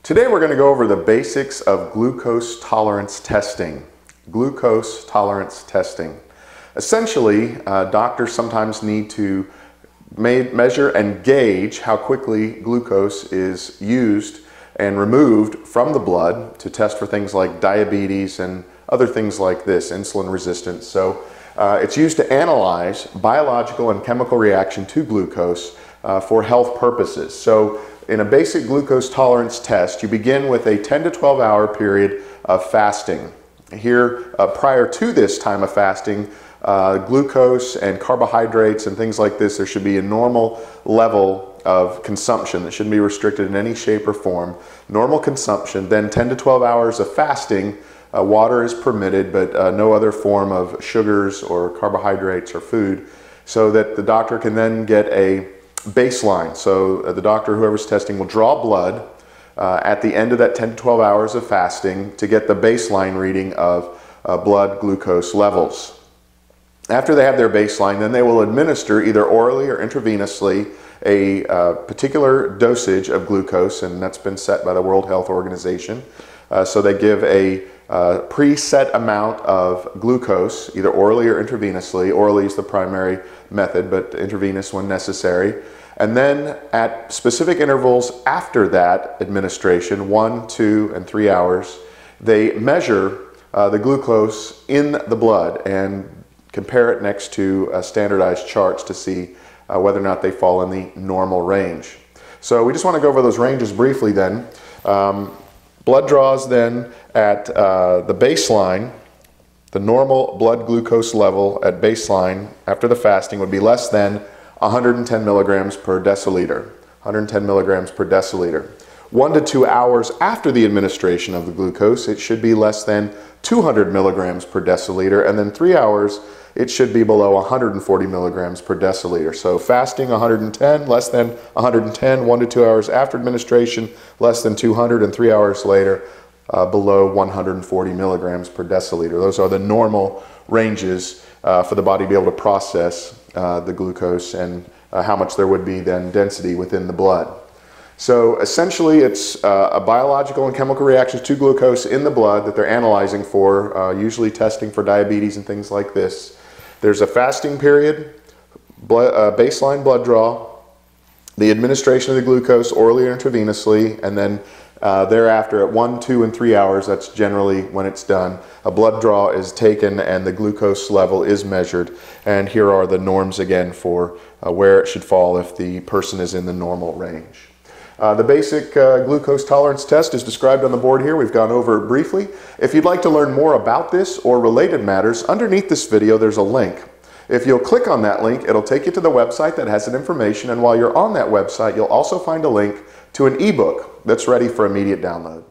Today we're going to go over the basics of glucose tolerance testing. Glucose tolerance testing. Essentially, doctors sometimes need to measure and gauge how quickly glucose is used and removed from the blood to test for things like diabetes and other things like this, insulin resistance. So it's used to analyze biological and chemical reaction to glucose for health purposes. So in a basic glucose tolerance test, you begin with a 10 to 12 hour period of fasting. Here, prior to this time of fasting, glucose and carbohydrates and things like this, there should be a normal level of consumption that shouldn't be restricted in any shape or form. Normal consumption, then 10 to 12 hours of fasting, water is permitted, but no other form of sugars or carbohydrates or food, so that the doctor can then get a baseline. So the doctor, whoever's testing, will draw blood at the end of that 10 to 12 hours of fasting to get the baseline reading of blood glucose levels. After they have their baseline, then they will administer either orally or intravenously a particular dosage of glucose, and that's been set by the World Health Organization. So they give a preset amount of glucose, either orally or intravenously. Orally is the primary method, but intravenous when necessary. And then at specific intervals after that administration, 1, 2, and 3 hours, they measure the glucose in the blood and compare it next to standardized charts to see whether or not they fall in the normal range. So we just want to go over those ranges briefly then. Blood draws then at the baseline. The normal blood glucose level at baseline after the fasting would be less than 110 milligrams per deciliter. 110 milligrams per deciliter. 1 to 2 hours after the administration of the glucose, it should be less than 200 milligrams per deciliter, and then 3 hours, it should be below 140 milligrams per deciliter. So fasting 110, less than 110, 1 to 2 hours after administration, less than 200, and 3 hours later, below 140 milligrams per deciliter. Those are the normal ranges for the body to be able to process the glucose and how much there would be then density within the blood. So essentially it's a biological and chemical reactions to glucose in the blood that they're analyzing for, usually testing for diabetes and things like this. There's a fasting period, baseline blood draw, the administration of the glucose orally or intravenously, and then thereafter at 1, 2, and 3 hours, that's generally when it's done, a blood draw is taken and the glucose level is measured. And here are the norms again for where it should fall if the person is in the normal range. The basic glucose tolerance test is described on the board here. We've gone over it briefly. If you'd like to learn more about this or related matters, underneath this video there's a link. If you'll click on that link, it'll take you to the website that has that information, and while you're on that website, you'll also find a link to an ebook that's ready for immediate download.